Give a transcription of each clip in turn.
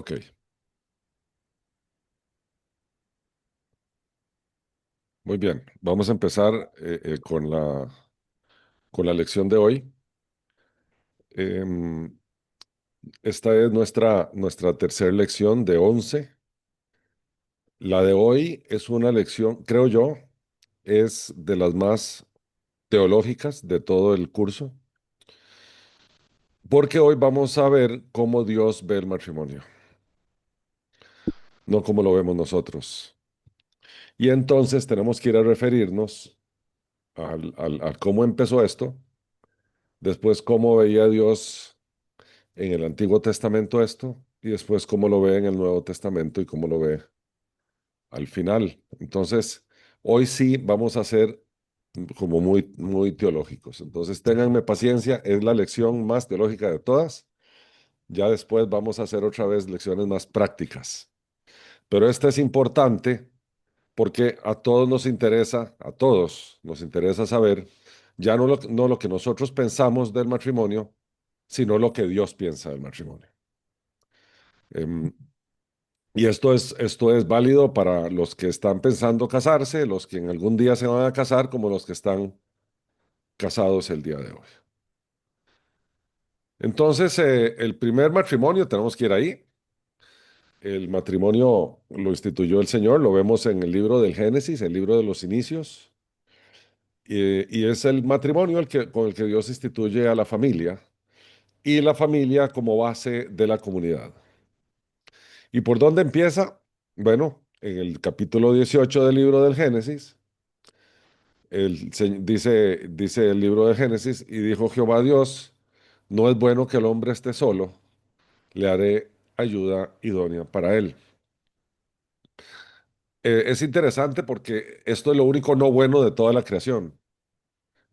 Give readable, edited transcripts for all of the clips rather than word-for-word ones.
Ok, muy bien. Vamos a empezar con la lección de hoy. Em, Esta es nuestra tercera lección de 11. La de hoy es una lección, creo yo, es de las más teológicas de todo el curso, porque hoy vamos a ver cómo Dios ve el matrimonio, no cómo lo vemos nosotros. Y entonces tenemos que ir a referirnos a cómo empezó esto, después cómo veía Dios en el Antiguo Testamento esto y después cómo lo ve en el Nuevo Testamento y cómo lo ve al final. Entonces, hoy sí vamos a ser como muy teológicos. Entonces, ténganme paciencia, es la lección más teológica de todas. Ya después vamos a hacer otra vez lecciones más prácticas. Pero esta es importante porque a todos nos interesa saber ya no lo que nosotros pensamos del matrimonio, sino lo que Dios piensa del matrimonio. Em, Y esto es válido para los que están pensando casarse, los que en algún día se van a casar, como los que están casados el día de hoy. Entonces, el primer matrimonio, tenemos que ir ahí. El matrimonio lo instituyó el Señor, lo vemos en el libro del Génesis, el libro de los inicios, y es el matrimonio con el que Dios instituye a la familia y la familia como base de la comunidad. ¿Y por dónde empieza? Bueno, en el capítulo 18 del libro del Génesis. Dice el libro de Génesis, y dijo Jehová Dios, no es bueno que el hombre esté solo, le haré ayuda idónea para él. Es interesante porque esto es lo único no bueno de toda la creación,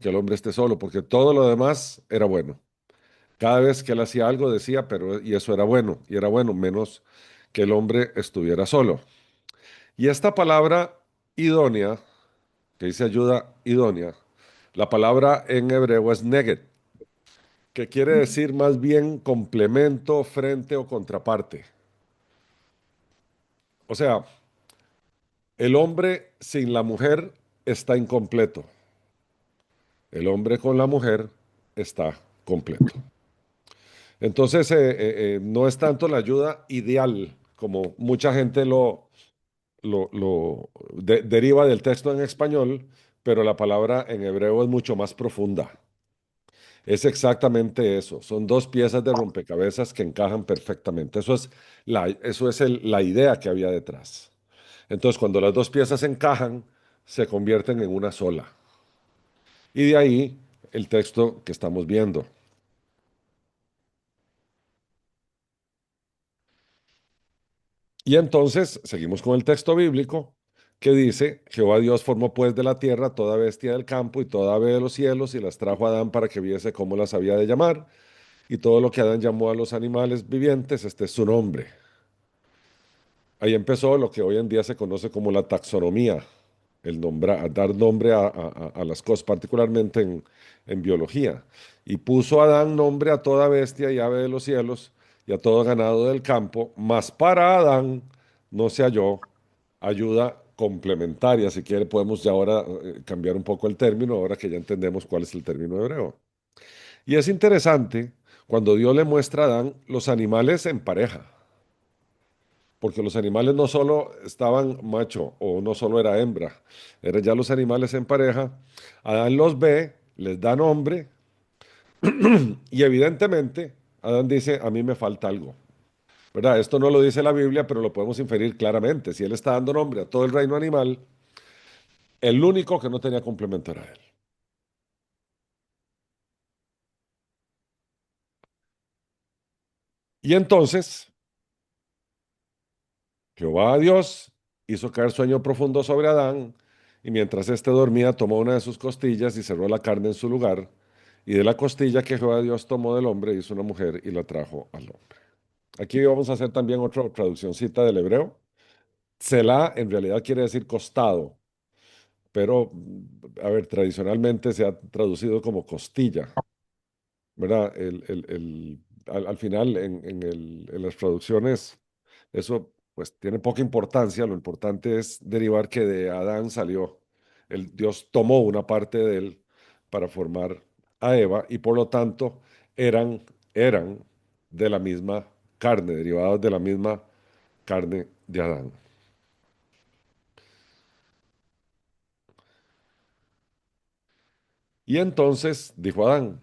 que el hombre esté solo, porque todo lo demás era bueno. Cada vez que él hacía algo decía, pero y eso era bueno, y era bueno, menos que el hombre estuviera solo. Y esta palabra idónea, que dice ayuda idónea, la palabra en hebreo es neged, que quiere decir más bien complemento, frente o contraparte. O sea, el hombre sin la mujer está incompleto. El hombre con la mujer está completo. Entonces, no es tanto la ayuda ideal como mucha gente deriva del texto en español, pero la palabra en hebreo es mucho más profunda. Es exactamente eso. Son dos piezas de rompecabezas que encajan perfectamente. Eso es la idea que había detrás. Entonces, cuando las dos piezas encajan, se convierten en una sola. Y de ahí el texto que estamos viendo. Y entonces seguimos con el texto bíblico que dice, Jehová Dios formó pues de la tierra toda bestia del campo y toda ave de los cielos y las trajo a Adán para que viese cómo las había de llamar. Y todo lo que Adán llamó a los animales vivientes, este es su nombre. Ahí empezó lo que hoy en día se conoce como la taxonomía, a dar nombre a las cosas, particularmente en biología. Y puso Adán nombre a toda bestia y ave de los cielos y a todo ganado del campo, mas para Adán no se halló ayuda complementaria. Si quiere, podemos ya ahora cambiar un poco el término, ahora que ya entendemos cuál es el término hebreo. Y es interesante cuando Dios le muestra a Adán los animales en pareja. Porque los animales no solo estaban macho o no solo era hembra, eran ya los animales en pareja. Adán los ve, les da nombre y evidentemente Adán dice, a mí me falta algo. ¿Verdad? Esto no lo dice la Biblia, pero lo podemos inferir claramente. Si él está dando nombre a todo el reino animal, el único que no tenía complemento era él. Y entonces Jehová Dios hizo caer sueño profundo sobre Adán, y mientras éste dormía, tomó una de sus costillas y cerró la carne en su lugar. Y de la costilla que Jehová Dios tomó del hombre, hizo una mujer y la trajo al hombre. Aquí vamos a hacer también otra traduccióncita del hebreo. Selah en realidad quiere decir costado, pero, a ver, tradicionalmente se ha traducido como costilla, ¿verdad? Al final, en las traducciones Eso pues tiene poca importancia, lo importante es derivar que de Adán salió, Dios tomó una parte de él para formar a Eva y por lo tanto eran de la misma carne, derivados de la misma carne de Adán. Y entonces dijo Adán,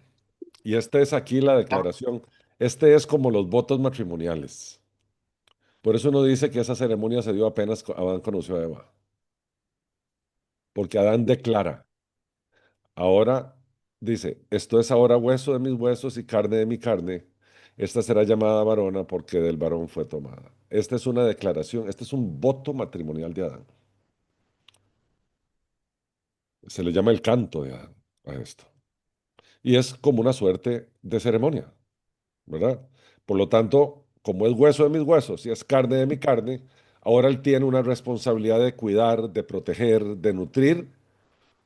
y esta es aquí la declaración, este es como los votos matrimoniales. Por eso uno dice que esa ceremonia se dio apenas Adán conoció a Eva, porque Adán declara. Ahora dice, esto es ahora hueso de mis huesos y carne de mi carne. Esta será llamada varona porque del varón fue tomada. Esta es una declaración, este es un voto matrimonial de Adán. Se le llama el canto de Adán a esto. Y es como una suerte de ceremonia, ¿verdad? Por lo tanto, como es hueso de mis huesos y es carne de mi carne, ahora él tiene una responsabilidad de cuidar, de proteger, de nutrir,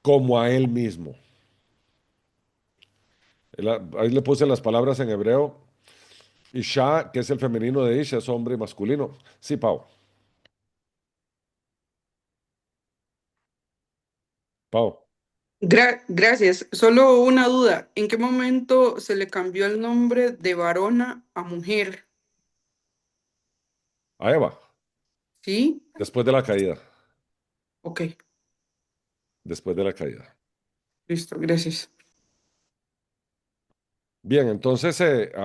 como a él mismo. Ahí le puse las palabras en hebreo. Isha, que es el femenino de Isha, es hombre masculino. Sí, Pau. Pau. Gracias. Solo una duda. ¿En qué momento se le cambió el nombre de varona a mujer? A Eva. ¿Sí? Después de la caída. Ok, Después de la caída. listo, gracias. Bien, entonces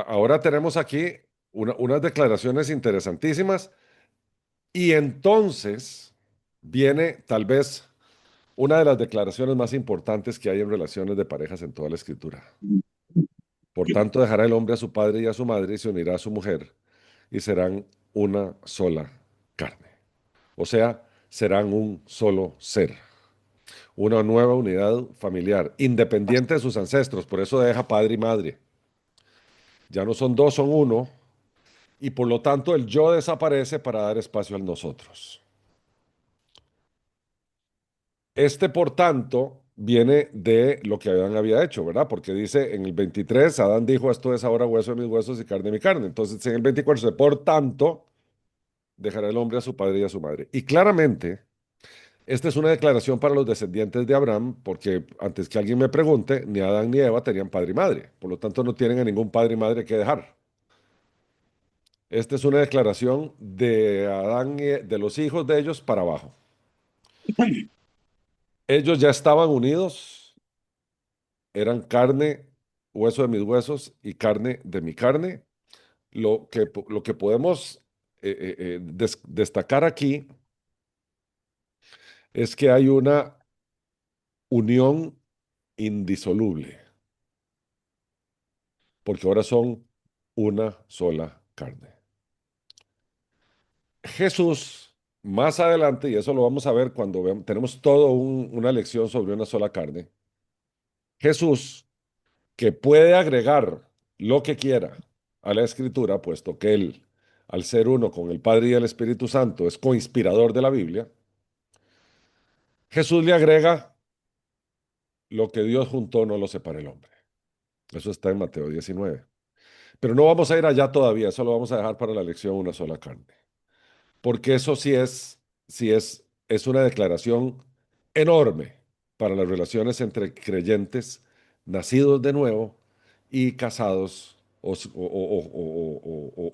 ahora tenemos aquí unas declaraciones interesantísimas. Y entonces viene tal vez una de las declaraciones más importantes que hay en relaciones de parejas en toda la escritura. Por tanto, dejará el hombre a su padre y a su madre y se unirá a su mujer y serán una sola carne. O sea, serán un solo ser. Una nueva unidad familiar, independiente de sus ancestros, por eso deja padre y madre. Ya no son dos, son uno, y por lo tanto el yo desaparece para dar espacio al nosotros. Este, por tanto, viene de lo que Adán había hecho, ¿verdad? Porque dice en el 23, Adán dijo, esto es ahora hueso de mis huesos y carne de mi carne. Entonces en el 24 dice, por tanto, dejará el hombre a su padre y a su madre. Y claramente, esta es una declaración para los descendientes de Abraham, porque antes que alguien me pregunte, ni Adán ni Eva tenían padre y madre. Por lo tanto, no tienen a ningún padre y madre que dejar. Esta es una declaración de Adán y de los hijos de ellos para abajo. Ellos ya estaban unidos, eran carne, hueso de mis huesos y carne de mi carne. Lo que podemos destacar aquí es que hay una unión indisoluble, porque ahora son una sola carne. Jesús, más adelante, y eso lo vamos a ver cuando tenemos toda una lección sobre una sola carne, Jesús, que puede agregar lo que quiera a la escritura, puesto que él, al ser uno con el Padre y el Espíritu Santo, es coinspirador de la Biblia, Jesús le agrega lo que Dios juntó, no lo separa el hombre. Eso está en Mateo 19. Pero no vamos a ir allá todavía, eso lo vamos a dejar para la lección una sola carne. Porque eso sí es una declaración enorme para las relaciones entre creyentes nacidos de nuevo y casados o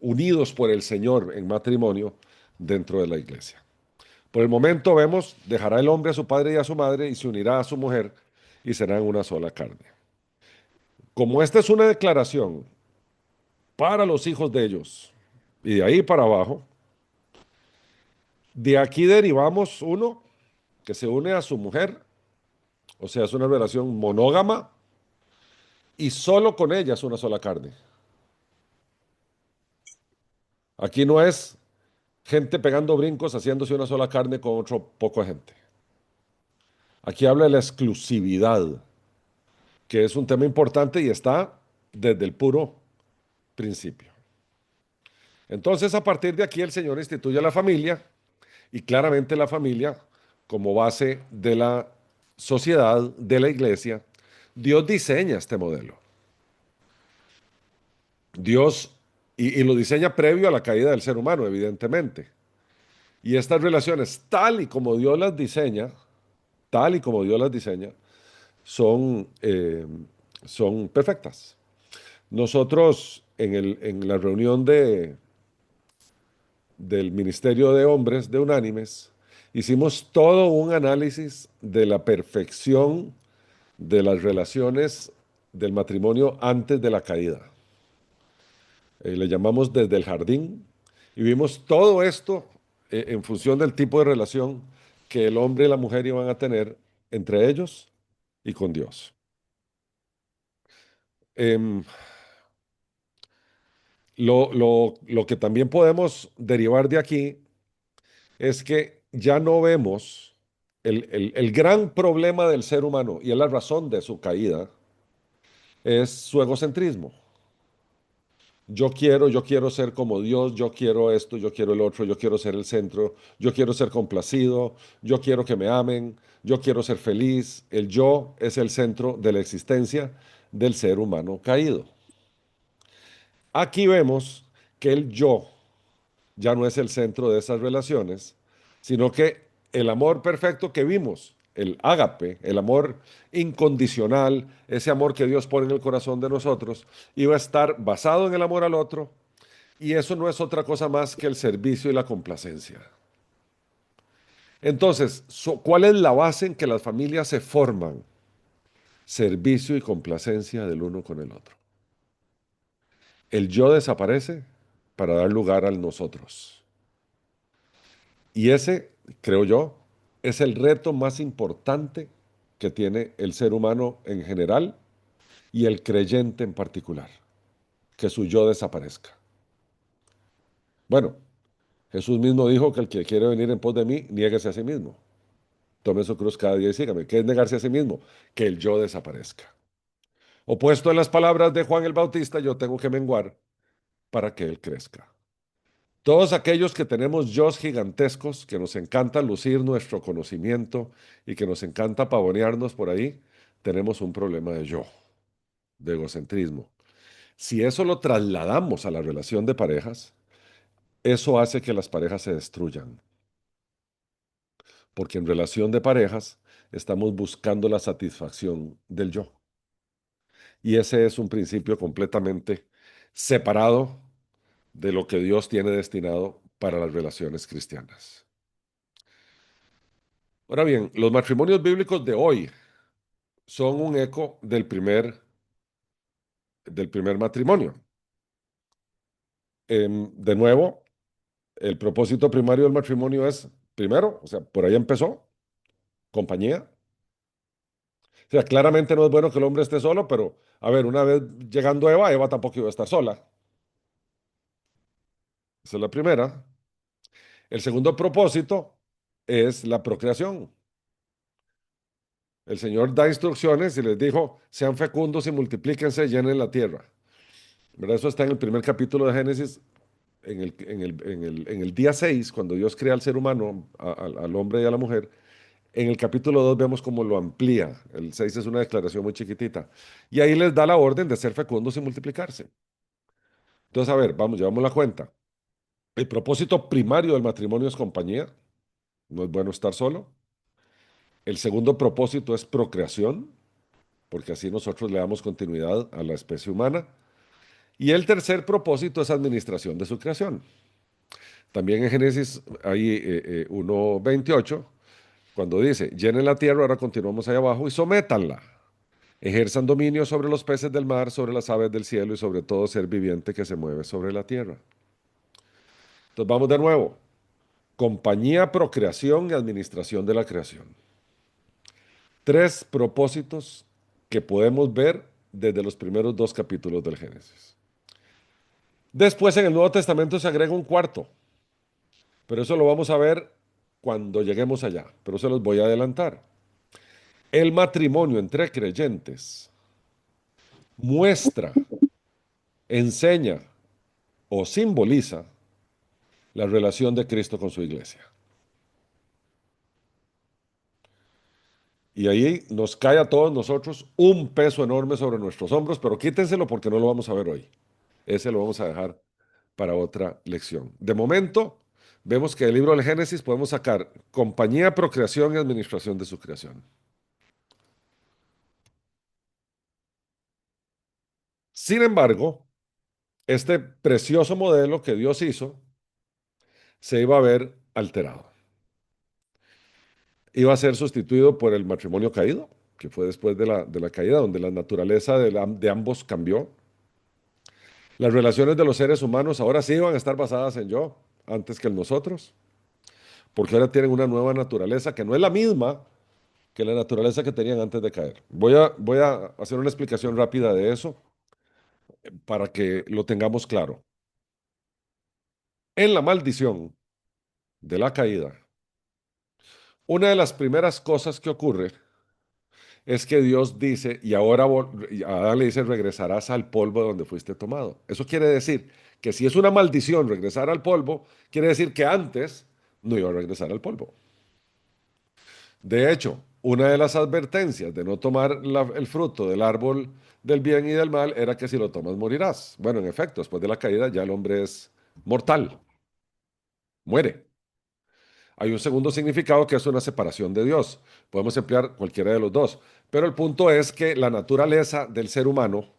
unidos por el Señor en matrimonio dentro de la iglesia. Por el momento vemos, dejará el hombre a su padre y a su madre y se unirá a su mujer y serán una sola carne. Como esta es una declaración para los hijos de ellos y de ahí para abajo, de aquí derivamos uno que se une a su mujer, o sea, es una relación monógama y solo con ella es una sola carne. Aquí no es gente pegando brincos, haciéndose una sola carne con otro poco de gente. Aquí habla de la exclusividad, que es un tema importante y está desde el puro principio. Entonces, a partir de aquí, el Señor instituye la familia y claramente la familia, como base de la sociedad, de la iglesia, Dios diseña este modelo. Dios y lo diseña previo a la caída del ser humano, evidentemente. Y estas relaciones, tal y como Dios las diseña, son, son perfectas. Nosotros en la reunión del Ministerio de Hombres de Unánimes hicimos todo un análisis de la perfección de las relaciones del matrimonio antes de la caída. Le llamamos desde el jardín y vimos todo esto en función del tipo de relación que el hombre y la mujer iban a tener entre ellos y con Dios. Em, lo que también podemos derivar de aquí es que ya no vemos el gran problema del ser humano, y es la razón de su caída, es su egocentrismo. Yo quiero ser como Dios, yo quiero esto, yo quiero el otro, yo quiero ser el centro, yo quiero ser complacido, yo quiero que me amen, yo quiero ser feliz. El yo es el centro de la existencia del ser humano caído. Aquí vemos que el yo ya no es el centro de esas relaciones, sino que el amor perfecto que vimos, el ágape, el amor incondicional, ese amor que Dios pone en el corazón de nosotros, iba a estar basado en el amor al otro, y eso no es otra cosa más que el servicio y la complacencia. Entonces, ¿cuál es la base en que las familias se forman? Servicio y complacencia del uno con el otro. El yo desaparece para dar lugar al nosotros. Y ese, creo yo, es el reto más importante que tiene el ser humano en general y el creyente en particular, que su yo desaparezca. Bueno, Jesús mismo dijo que el que quiere venir en pos de mí, niéguese a sí mismo. Tome su cruz cada día y sígame. ¿Qué es negarse a sí mismo? Que el yo desaparezca. Opuesto en las palabras de Juan el Bautista, yo tengo que menguar para que él crezca. Todos aquellos que tenemos yos gigantescos, que nos encanta lucir nuestro conocimiento y que nos encanta pavonearnos por ahí, tenemos un problema de yo, de egocentrismo. Si eso lo trasladamos a la relación de parejas, eso hace que las parejas se destruyan, porque en relación de parejas estamos buscando la satisfacción del yo. Y ese es un principio completamente separado de lo que Dios tiene destinado para las relaciones cristianas. Ahora bien, los matrimonios bíblicos de hoy son un eco del primer matrimonio. De nuevo, el propósito primario del matrimonio es, primero, o sea, por ahí empezó, compañía. O sea, claramente no es bueno que el hombre esté solo, pero a ver, una vez llegando Eva, Eva tampoco iba a estar sola. Esa es la primera. El segundo propósito es la procreación. El Señor da instrucciones y les dijo, sean fecundos y multiplíquense, llenen la tierra. ¿Verdad? Eso está en el primer capítulo de Génesis, en el día 6 cuando Dios crea al ser humano, al hombre y a la mujer. En el capítulo 2 vemos cómo lo amplía. El 6 es una declaración muy chiquitita. Y ahí les da la orden de ser fecundos y multiplicarse. Entonces, a ver, vamos, llevamos la cuenta. El propósito primario del matrimonio es compañía. No es bueno estar solo. El segundo propósito es procreación, porque así nosotros le damos continuidad a la especie humana. Y el tercer propósito es administración de su creación. También en Génesis hay 1:28, cuando dice, llenen la tierra, ahora continuamos ahí abajo, y sométanla. Ejerzan dominio sobre los peces del mar, sobre las aves del cielo y sobre todo ser viviente que se mueve sobre la tierra. Entonces vamos de nuevo. Compañía, procreación y administración de la creación. Tres propósitos que podemos ver desde los primeros dos capítulos del Génesis. Después en el Nuevo Testamento se agrega un cuarto, pero eso lo vamos a ver cuando lleguemos allá, pero se los voy a adelantar. El matrimonio entre creyentes muestra, enseña o simboliza la relación de Cristo con su iglesia. Y ahí nos cae a todos nosotros un peso enorme sobre nuestros hombros, pero quítenselo porque no lo vamos a ver hoy. Ese lo vamos a dejar para otra lección. De momento, vemos que del libro del Génesis podemos sacar compañía, procreación y administración de su creación. Sin embargo, este precioso modelo que Dios hizo se iba a ver alterado. Iba a ser sustituido por el matrimonio caído, que fue después de la caída, donde la naturaleza de ambos cambió. Las relaciones de los seres humanos ahora sí iban a estar basadas en yo, antes que en nosotros, porque ahora tienen una nueva naturaleza que no es la misma que la naturaleza que tenían antes de caer. Voy a hacer una explicación rápida de eso para que lo tengamos claro. En la maldición de la caída, una de las primeras cosas que ocurre es que Dios dice, y ahora y a Adán le dice, regresarás al polvo de donde fuiste tomado. Eso quiere decir que si es una maldición regresar al polvo, quiere decir que antes no iba a regresar al polvo. De hecho, una de las advertencias de no tomar el fruto del árbol del bien y del mal era que si lo tomas morirás. Bueno, en efecto, después de la caída ya el hombre es mortal, muere. Hay un segundo significado que es una separación de Dios. Podemos emplear cualquiera de los dos. Pero el punto es que la naturaleza del ser humano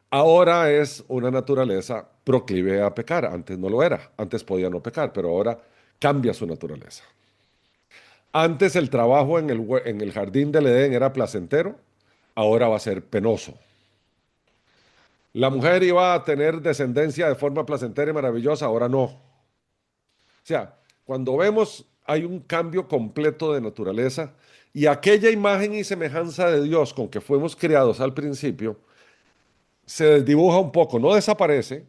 ahora es una naturaleza proclive a pecar. Antes no lo era. Antes podía no pecar, pero ahora cambia su naturaleza. Antes el trabajo en el jardín del Edén era placentero, ahora va a ser penoso. La mujer iba a tener descendencia de forma placentera y maravillosa, ahora no. O sea, cuando vemos hay un cambio completo de naturaleza y aquella imagen y semejanza de Dios con que fuimos creados al principio se desdibuja un poco, no desaparece,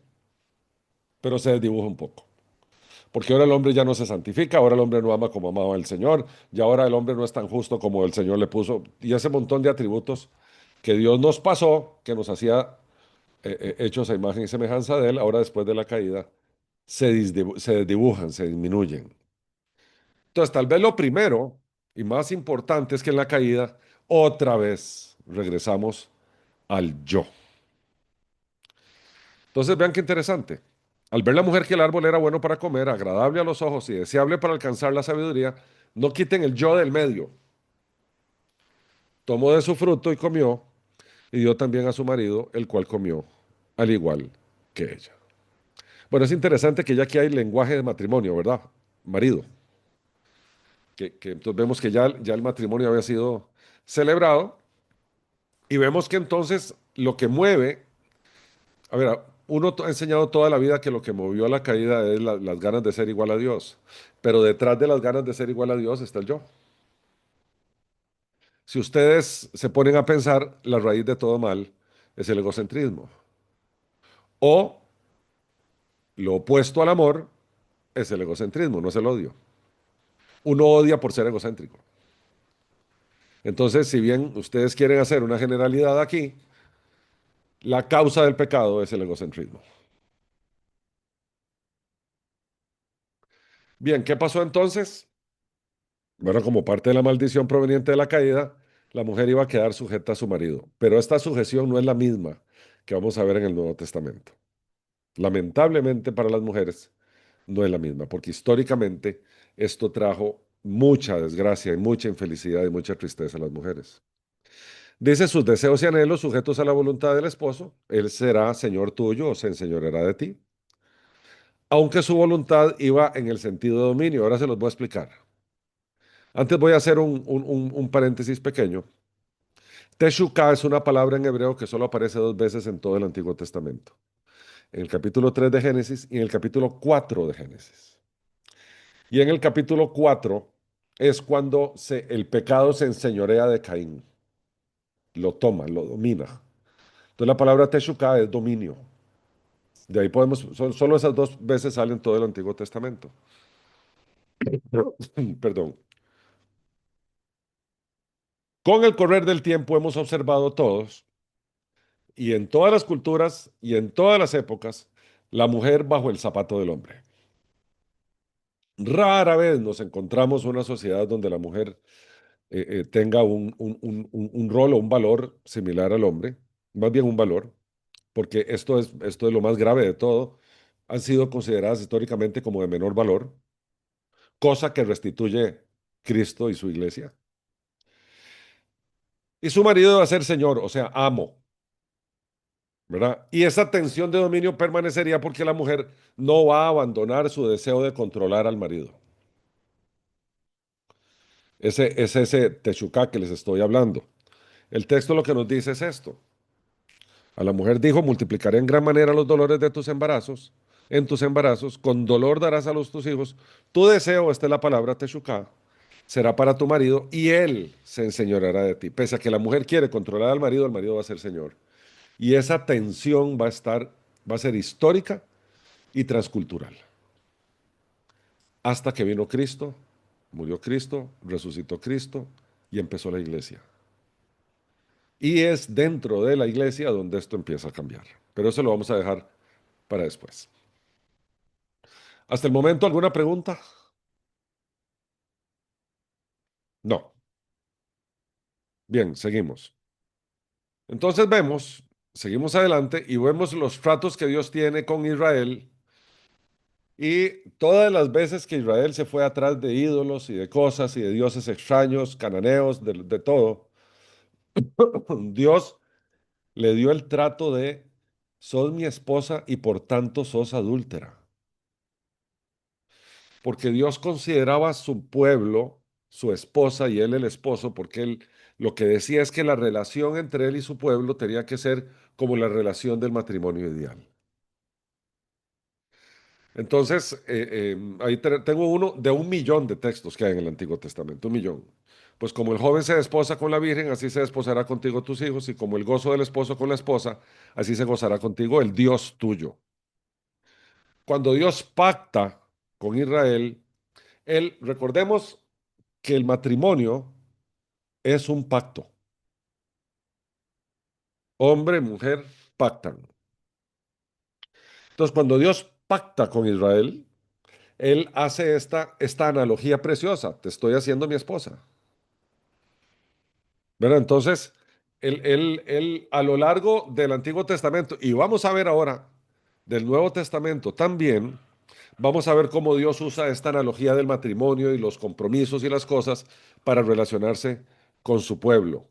pero se desdibuja un poco. Porque ahora el hombre ya no se santifica, ahora el hombre no ama como amaba el Señor, y ahora el hombre no es tan justo como el Señor le puso, y ese montón de atributos que Dios nos pasó, que nos hacía hechos a imagen y semejanza de Él, ahora después de la caída, se desdibujan, se disminuyen. Entonces, tal vez lo primero y más importante es que en la caída, otra vez regresamos al yo. Entonces, vean qué interesante. Al ver la mujer que el árbol era bueno para comer, agradable a los ojos y deseable para alcanzar la sabiduría, no quiten el yo del medio. Tomó de su fruto y comió, y dio también a su marido, el cual comió, al igual que ella. Bueno, es interesante que ya aquí hay lenguaje de matrimonio, ¿verdad? Marido. Que entonces vemos que ya el matrimonio había sido celebrado y vemos que entonces lo que mueve, a ver, uno ha enseñado toda la vida que lo que movió a la caída es las ganas de ser igual a Dios, pero detrás de las ganas de ser igual a Dios está el yo. Si ustedes se ponen a pensar, la raíz de todo mal es el egocentrismo. O lo opuesto al amor es el egocentrismo, no es el odio. Uno odia por ser egocéntrico. Entonces, si bien ustedes quieren hacer una generalidad aquí, la causa del pecado es el egocentrismo. Bien, ¿qué pasó entonces? Bueno, como parte de la maldición proveniente de la caída, la mujer iba a quedar sujeta a su marido. Pero esta sujeción no es la misma que vamos a ver en el Nuevo Testamento. Lamentablemente para las mujeres no es la misma, porque históricamente esto trajo mucha desgracia y mucha infelicidad y mucha tristeza a las mujeres. Dice sus deseos y anhelos sujetos a la voluntad del esposo, él será señor tuyo o se enseñoreará de ti, aunque su voluntad iba en el sentido de dominio. Ahora se los voy a explicar. Antes voy a hacer un paréntesis pequeño. Teshuvah es una palabra en hebreo que solo aparece dos veces en todo el Antiguo Testamento. En el capítulo 3 de Génesis y en el capítulo 4 de Génesis. Y en el capítulo 4 es cuando el pecado se enseñorea de Caín. Lo toma, lo domina. Entonces la palabra Teshuvah es dominio. De ahí podemos, solo esas dos veces salen todo el Antiguo Testamento. Perdón. Con el correr del tiempo hemos observado todos, y en todas las culturas y en todas las épocas, la mujer bajo el zapato del hombre. Rara vez nos encontramos una sociedad donde la mujer tenga un rol o un valor similar al hombre, más bien un valor, porque esto es lo más grave de todo. han sido consideradas históricamente como de menor valor, cosa que restituye Cristo y su iglesia. Y su marido va a ser señor, o sea, amo, ¿verdad? Y esa tensión de dominio permanecería porque la mujer no va a abandonar su deseo de controlar al marido. Ese es ese Texucá que les estoy hablando. El texto lo que nos dice es esto. A la mujer dijo, multiplicaré en gran manera los dolores de tus embarazos, en tus embarazos, con dolor darás a los tus hijos. Tu deseo, esta es la palabra Texucá, será para tu marido y él se enseñoreará de ti. Pese a que la mujer quiere controlar al marido, el marido va a ser señor. Y esa tensión va a ser histórica y transcultural. Hasta que vino Cristo, murió Cristo, resucitó Cristo y empezó la iglesia. Y es dentro de la iglesia donde esto empieza a cambiar. Pero eso lo vamos a dejar para después. Hasta el momento, ¿alguna pregunta? No. Bien, seguimos. Entonces seguimos adelante y vemos los tratos que Dios tiene con Israel y todas las veces que Israel se fue atrás de ídolos y de cosas y de dioses extraños, cananeos, de todo, Dios le dio el trato de, sos mi esposa y por tanto sos adúltera. Porque Dios consideraba su pueblo, su esposa y él el esposo, porque él lo que decía es que la relación entre él y su pueblo tenía que ser como la relación del matrimonio ideal. Entonces, ahí tengo uno de 1 millón de textos que hay en el Antiguo Testamento, 1 millón. Pues como el joven se desposa con la virgen, así se desposará contigo tus hijos, y como el gozo del esposo con la esposa, así se gozará contigo el Dios tuyo. Cuando Dios pacta con Israel, recordemos que el matrimonio es un pacto. Hombre y mujer pactan. Entonces, cuando Dios pacta con Israel, Él hace esta analogía preciosa. Te estoy haciendo mi esposa. ¿Verdad? Entonces, él a lo largo del Antiguo Testamento, y vamos a ver ahora del Nuevo Testamento también, vamos a ver cómo Dios usa esta analogía del matrimonio y los compromisos y las cosas para relacionarse con su pueblo.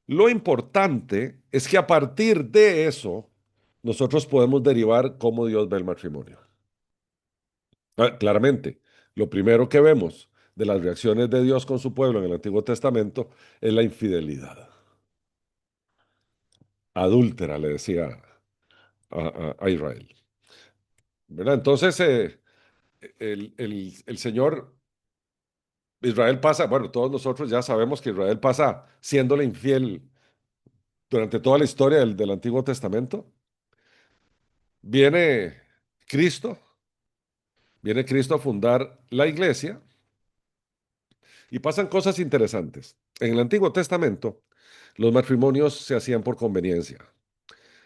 Lo importante es que a partir de eso, nosotros podemos derivar cómo Dios ve el matrimonio. Claramente, lo primero que vemos de las reacciones de Dios con su pueblo en el Antiguo Testamento es la infidelidad. Adúltera, le decía a Israel. ¿Verdad? Entonces, el Señor, Israel pasa, bueno, todos nosotros ya sabemos que Israel pasa siéndole infiel durante toda la historia del Antiguo Testamento. Viene Cristo, viene Cristo a fundar la iglesia y pasan cosas interesantes. En el Antiguo Testamento, los matrimonios se hacían por conveniencia.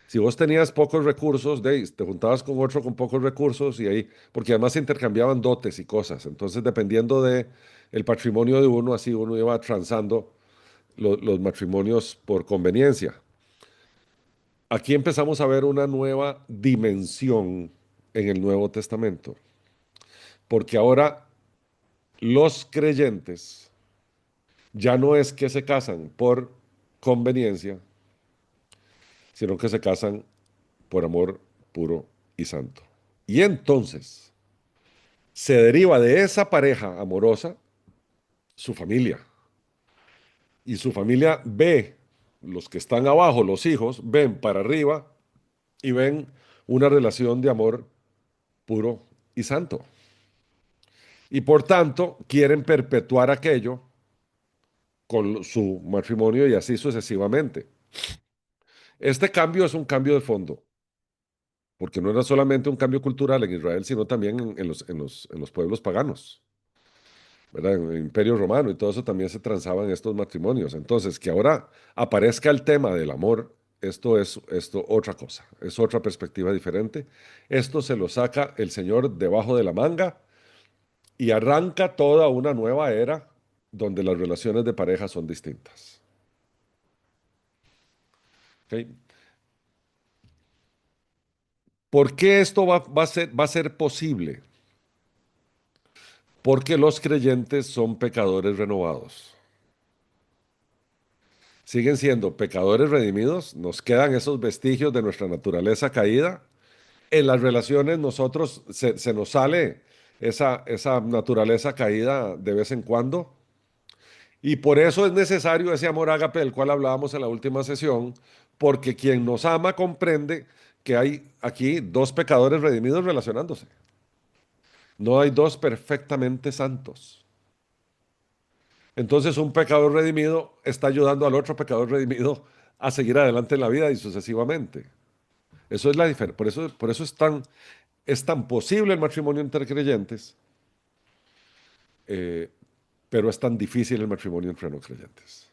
Si vos tenías pocos recursos, te juntabas con otro con pocos recursos y ahí, porque además se intercambiaban dotes y cosas. Entonces, dependiendo de el patrimonio de uno, así uno iba transando los matrimonios por conveniencia. Aquí empezamos a ver una nueva dimensión en el Nuevo Testamento, porque ahora los creyentes ya no es que se casan por conveniencia, sino que se casan por amor puro y santo. Y entonces se deriva de esa pareja amorosa su familia. Y su familia ve, los que están abajo, los hijos, ven para arriba y ven una relación de amor puro y santo. Y por tanto quieren perpetuar aquello con su matrimonio y así sucesivamente. Este cambio es un cambio de fondo, porque no era solamente un cambio cultural en Israel, sino también en los pueblos paganos. ¿Verdad? En el Imperio Romano y todo eso también se transaban estos matrimonios. Entonces, que ahora aparezca el tema del amor, esto es otra cosa, es otra perspectiva diferente. Esto se lo saca el Señor debajo de la manga y arranca toda una nueva era donde las relaciones de pareja son distintas. ¿Ok? ¿Por qué esto va a ser posible? Porque los creyentes son pecadores renovados. Siguen siendo pecadores redimidos, nos quedan esos vestigios de nuestra naturaleza caída. En las relaciones nosotros se nos sale esa naturaleza caída de vez en cuando. Y por eso es necesario ese amor ágape del cual hablábamos en la última sesión, porque quien nos ama comprende que hay aquí dos pecadores redimidos relacionándose. No hay dos perfectamente santos. Entonces un pecador redimido está ayudando al otro pecador redimido a seguir adelante en la vida y sucesivamente. Eso es la diferencia. Por eso es tan posible el matrimonio entre creyentes, eh, pero es tan difícil el matrimonio entre no creyentes.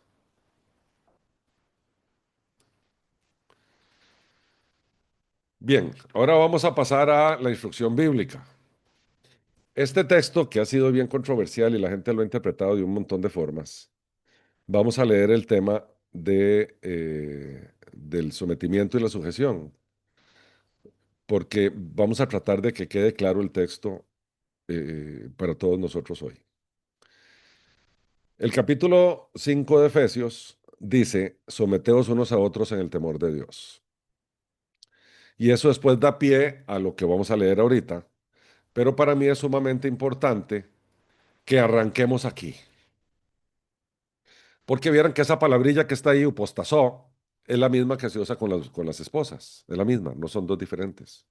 Bien, ahora vamos a pasar a la instrucción bíblica. Este texto, que ha sido bien controversial y la gente lo ha interpretado de un montón de formas, vamos a leer el tema del sometimiento y la sujeción, porque vamos a tratar de que quede claro el texto para todos nosotros hoy. El capítulo 5 de Efesios dice, someteos unos a otros en el temor de Dios. Y eso después da pie a lo que vamos a leer ahorita, pero para mí es sumamente importante que arranquemos aquí. Porque vieran que esa palabrilla que está ahí, upostazó, es la misma que se usa con las esposas. Es la misma, no son dos diferentes.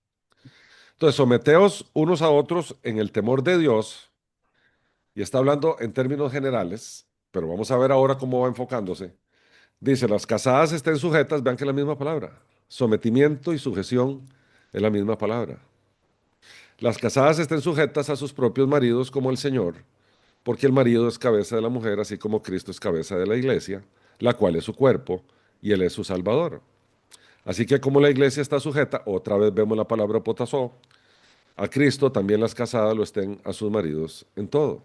Entonces, someteos unos a otros en el temor de Dios, y está hablando en términos generales, pero vamos a ver ahora cómo va enfocándose. Dice, las casadas estén sujetas, vean que es la misma palabra. Sometimiento y sujeción es la misma palabra. Las casadas estén sujetas a sus propios maridos como el Señor, porque el marido es cabeza de la mujer, así como Cristo es cabeza de la iglesia, la cual es su cuerpo, y él es su salvador. Así que como la iglesia está sujeta, otra vez vemos la palabra potazó, a Cristo también las casadas lo estén a sus maridos en todo.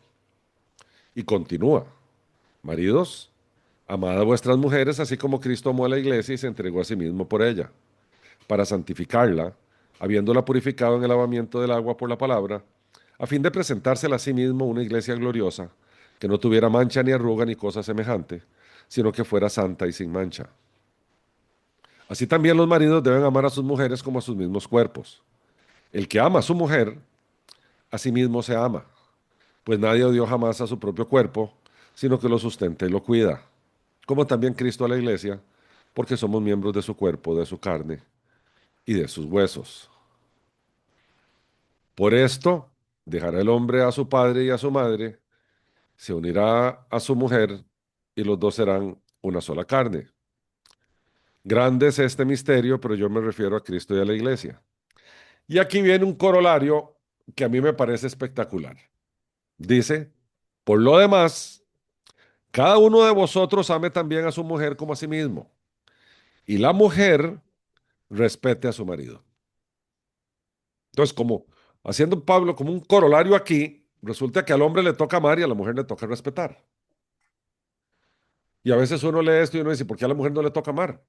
Y continúa, maridos, amad a vuestras mujeres, así como Cristo amó a la iglesia y se entregó a sí mismo por ella, para santificarla, habiéndola purificado en el lavamiento del agua por la palabra, a fin de presentársela a sí mismo una iglesia gloriosa, que no tuviera mancha ni arruga ni cosa semejante, sino que fuera santa y sin mancha. Así también los maridos deben amar a sus mujeres como a sus mismos cuerpos. El que ama a su mujer, a sí mismo se ama, pues nadie odió jamás a su propio cuerpo, sino que lo sustenta y lo cuida, como también Cristo a la iglesia, porque somos miembros de su cuerpo, de su carne y de sus huesos. Por esto, dejará el hombre a su padre y a su madre, se unirá a su mujer y los dos serán una sola carne. Grande es este misterio, pero yo me refiero a Cristo y a la iglesia. Y aquí viene un corolario que a mí me parece espectacular. Dice, por lo demás, cada uno de vosotros ame también a su mujer como a sí mismo, y la mujer respete a su marido. Entonces, como haciendo Pablo como un corolario aquí, resulta que al hombre le toca amar y a la mujer le toca respetar. Y a veces uno lee esto y uno dice, ¿por qué a la mujer no le toca amar?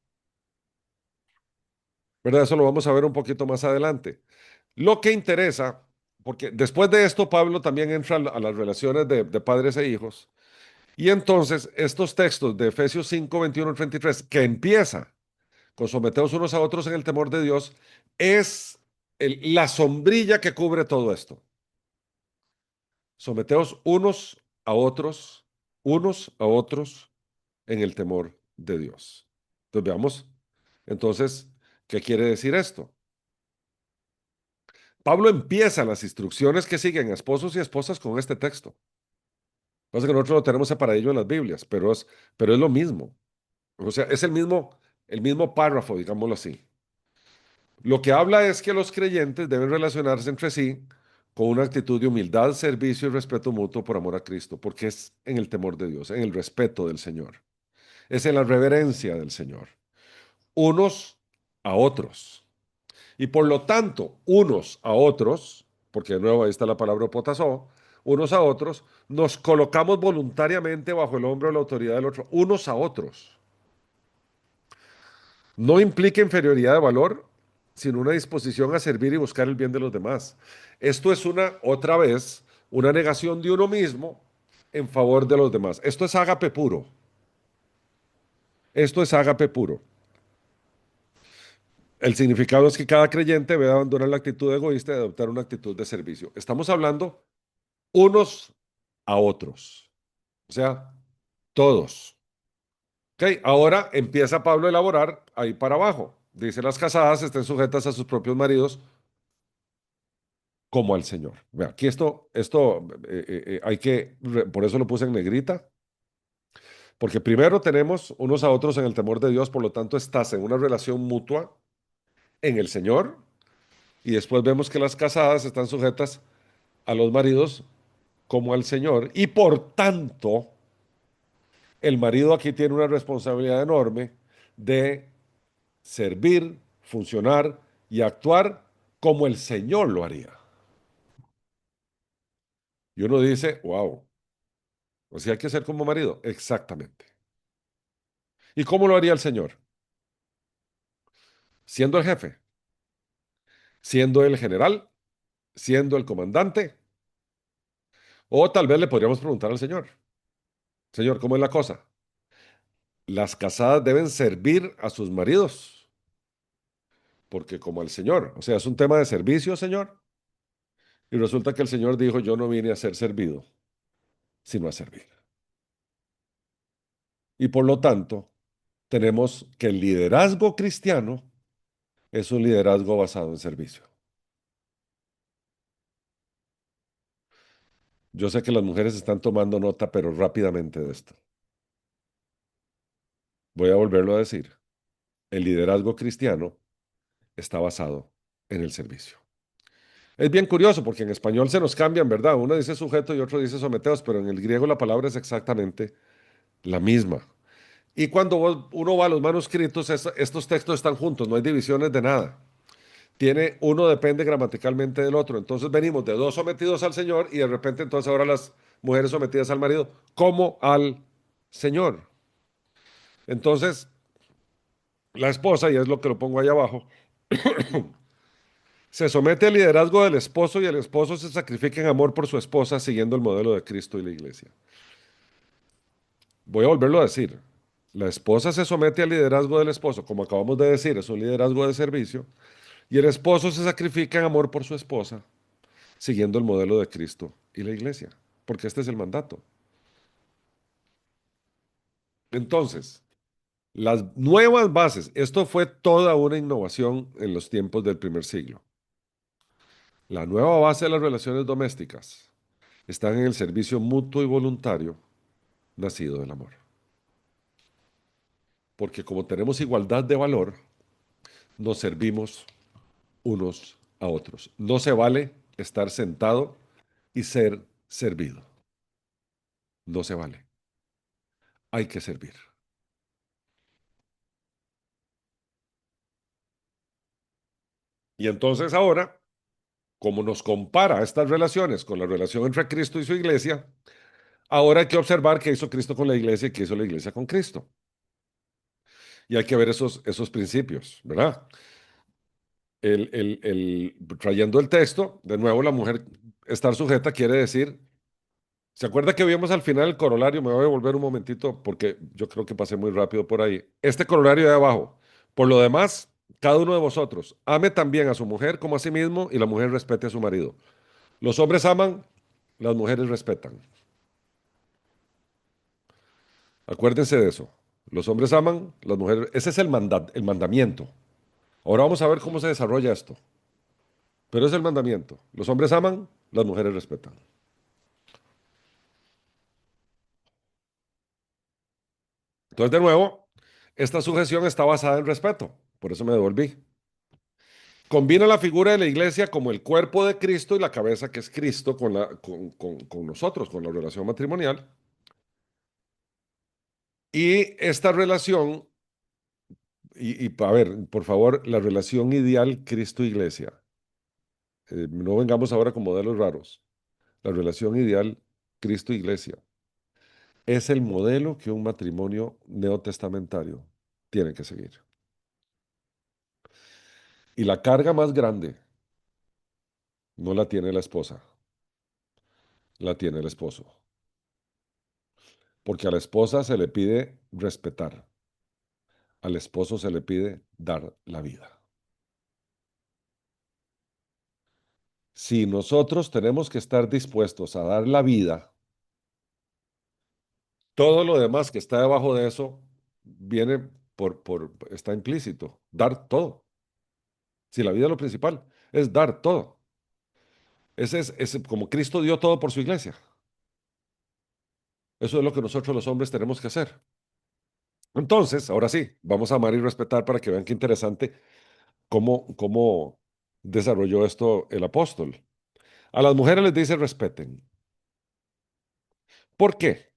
¿Verdad? Eso lo vamos a ver un poquito más adelante. Lo que interesa, porque después de esto Pablo también entra a las relaciones de padres e hijos, y entonces estos textos de Efesios 5, 21 al 33, que empieza con someteos unos a otros en el temor de Dios, es la sombrilla que cubre todo esto. Someteos unos a otros en el temor de Dios. Entonces veamos, entonces, ¿qué quiere decir esto? Pablo empieza las instrucciones que siguen a esposos y esposas con este texto. Pasa que nosotros lo tenemos separadillo en las Biblias, pero es lo mismo. O sea, es el mismo párrafo, digámoslo así. Lo que habla es que los creyentes deben relacionarse entre sí con una actitud de humildad, servicio y respeto mutuo por amor a Cristo, porque es en el temor de Dios, en el respeto del Señor, es en la reverencia del Señor, unos a otros. Y por lo tanto, unos a otros, porque de nuevo ahí está la palabra potazó, unos a otros, nos colocamos voluntariamente bajo el hombro de la autoridad del otro, unos a otros. No implica inferioridad de valor, sino una disposición a servir y buscar el bien de los demás. Esto es otra vez, una negación de uno mismo en favor de los demás. Esto es ágape puro. Esto es ágape puro. El significado es que cada creyente debe abandonar la actitud egoísta y adoptar una actitud de servicio. Estamos hablando unos a otros, o sea, todos. Ok, ahora empieza Pablo a elaborar ahí para abajo. Dice, las casadas estén sujetas a sus propios maridos como al Señor. Vea, aquí por eso lo puse en negrita, porque primero tenemos unos a otros en el temor de Dios, por lo tanto estás en una relación mutua en el Señor, y después vemos que las casadas están sujetas a los maridos como al Señor, y por tanto, el marido aquí tiene una responsabilidad enorme de servir, funcionar y actuar como el Señor lo haría. Y uno dice, wow, o sea, hay que ser como marido. Exactamente. ¿Y cómo lo haría el Señor? Siendo el jefe, siendo el general, siendo el comandante, o tal vez le podríamos preguntar al Señor, Señor, ¿cómo es la cosa? Las casadas deben servir a sus maridos, porque como al Señor, o sea, es un tema de servicio, Señor. Y resulta que el Señor dijo, yo no vine a ser servido, sino a servir. Y por lo tanto, tenemos que el liderazgo cristiano es un liderazgo basado en servicio. Yo sé que las mujeres están tomando nota, pero rápidamente de esto. Voy a volverlo a decir. El liderazgo cristiano está basado en el servicio. Es bien curioso porque en español se nos cambian, ¿verdad? Uno dice sujeto y otro dice someteos, pero en el griego la palabra es exactamente la misma. Y cuando uno va a los manuscritos, estos textos están juntos, no hay divisiones de nada. Uno depende gramaticalmente del otro. Entonces venimos de dos sometidos al Señor y de repente entonces ahora las mujeres sometidas al marido, como al Señor. Entonces, la esposa, y es lo que lo pongo ahí abajo, se somete al liderazgo del esposo y el esposo se sacrifica en amor por su esposa siguiendo el modelo de Cristo y la iglesia. Voy a volverlo a decir. La esposa se somete al liderazgo del esposo, como acabamos de decir, es un liderazgo de servicio, y el esposo se sacrifica en amor por su esposa siguiendo el modelo de Cristo y la iglesia, porque este es el mandato. Entonces, las nuevas bases, esto fue toda una innovación en los tiempos del primer siglo. La nueva base de las relaciones domésticas está en el servicio mutuo y voluntario nacido del amor. Porque como tenemos igualdad de valor, nos servimos unos a otros. No se vale estar sentado y ser servido. No se vale. Hay que servir. Y entonces ahora, como nos compara estas relaciones con la relación entre Cristo y su iglesia, ahora hay que observar qué hizo Cristo con la iglesia y qué hizo la iglesia con Cristo. Y hay que ver esos principios, ¿verdad? Trayendo el texto, de nuevo, la mujer estar sujeta quiere decir, ¿se acuerda que vimos al final el corolario? Me voy a volver un momentito porque yo creo que pasé muy rápido por ahí. Este corolario de abajo. Por lo demás, cada uno de vosotros ame también a su mujer como a sí mismo y la mujer respete a su marido. Los hombres aman, las mujeres respetan. Acuérdense de eso. Los hombres aman, las mujeres. Ese es el mandamiento. Ahora vamos a ver cómo se desarrolla esto. Pero es el mandamiento. Los hombres aman, las mujeres respetan. Entonces, de nuevo, esta sujeción está basada en respeto. Por eso me devolví. Combina la figura de la iglesia como el cuerpo de Cristo y la cabeza que es Cristo con nosotros, con la relación matrimonial. Y esta relación, a ver, por favor, la relación ideal Cristo-iglesia. No vengamos ahora con modelos raros. La relación ideal Cristo-iglesia es el modelo que un matrimonio neotestamentario tiene que seguir. Y la carga más grande no la tiene la esposa, la tiene el esposo. Porque a la esposa se le pide respetar, al esposo se le pide dar la vida. Si nosotros tenemos que estar dispuestos a dar la vida, todo lo demás que está debajo de eso viene está implícito, dar todo. Si la vida es lo principal, es dar todo. Ese como Cristo dio todo por su iglesia. Eso es lo que nosotros los hombres tenemos que hacer. Entonces, ahora sí, vamos a amar y respetar para que vean qué interesante cómo desarrolló esto el apóstol. A las mujeres les dice respeten. ¿Por qué?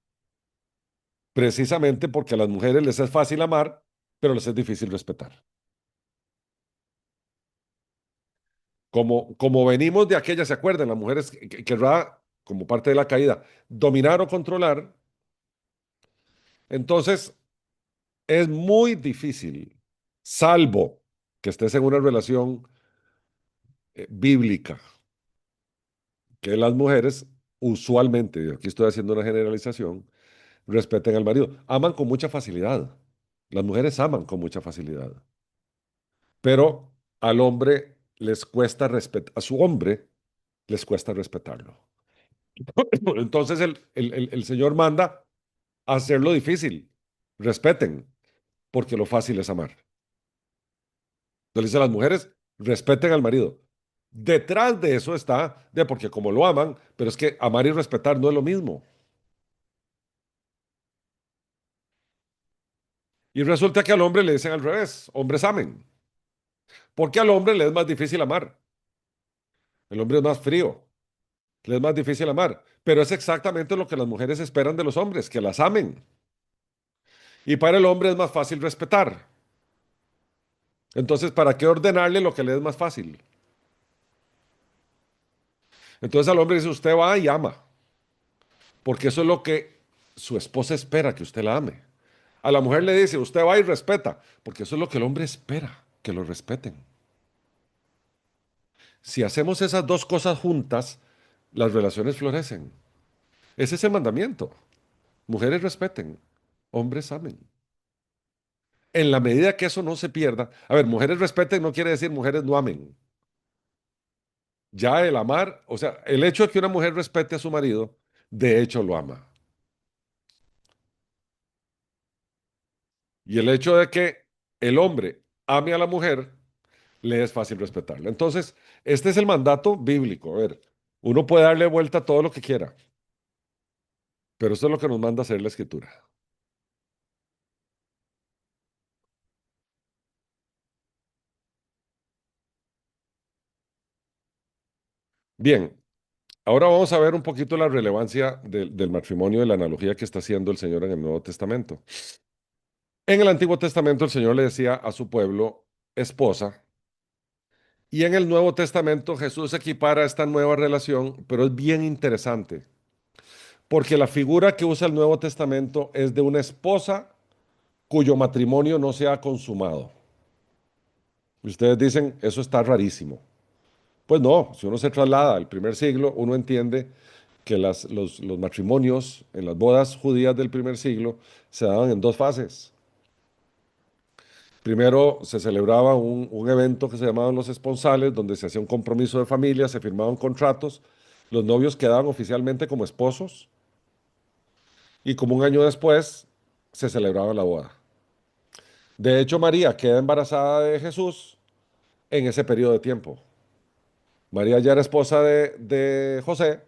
Precisamente porque a las mujeres les es fácil amar, pero les es difícil respetar. Como venimos de aquella, ¿se acuerdan? Las mujeres querrá, como parte de la caída, dominar o controlar. Entonces, es muy difícil, salvo que estés en una relación bíblica, que las mujeres usualmente, y aquí estoy haciendo una generalización, respeten al marido. Aman con mucha facilidad. Las mujeres aman con mucha facilidad. Pero al hombre les cuesta respetar, a su hombre les cuesta respetarlo. Entonces el Señor manda a hacerlo difícil. Respeten, porque lo fácil es amar. Entonces dice a las mujeres, respeten al marido. Detrás de eso está, de porque como lo aman, pero es que amar y respetar no es lo mismo. Y resulta que al hombre le dicen al revés, hombres amen, porque al hombre le es más difícil amar. El hombre es más frío, le es más difícil amar, pero es exactamente lo que las mujeres esperan de los hombres, que las amen. Y para el hombre es más fácil respetar. Entonces, ¿para qué ordenarle lo que le es más fácil? Entonces al hombre dice, usted va y ama, porque eso es lo que su esposa espera, que usted la ame. A la mujer le dice, usted va y respeta, porque eso es lo que el hombre espera, que lo respeten. Si hacemos esas dos cosas juntas, las relaciones florecen. Ese es el mandamiento. Mujeres respeten, hombres amen. En la medida que eso no se pierda, a ver, mujeres respeten no quiere decir mujeres no amen. Ya el amar, o sea, el hecho de que una mujer respete a su marido, de hecho lo ama. Y el hecho de que el hombre ame a la mujer, le es fácil respetarla. Entonces, este es el mandato bíblico. A ver, uno puede darle vuelta a todo lo que quiera, pero esto es lo que nos manda hacer la escritura. Bien, ahora vamos a ver un poquito la relevancia del matrimonio y la analogía que está haciendo el Señor en el Nuevo Testamento. En el Antiguo Testamento el Señor le decía a su pueblo esposa, y en el Nuevo Testamento Jesús equipara esta nueva relación, pero es bien interesante, porque la figura que usa el Nuevo Testamento es de una esposa cuyo matrimonio no se ha consumado. Y ustedes dicen, eso está rarísimo. Pues no, si uno se traslada al primer siglo, uno entiende que los matrimonios en las bodas judías del primer siglo se daban en dos fases. Primero se celebraba un evento que se llamaban los esponsales, donde se hacía un compromiso de familia, se firmaban contratos, los novios quedaban oficialmente como esposos y como un año después se celebraba la boda. De hecho, María queda embarazada de Jesús en ese periodo de tiempo. María ya era esposa de José,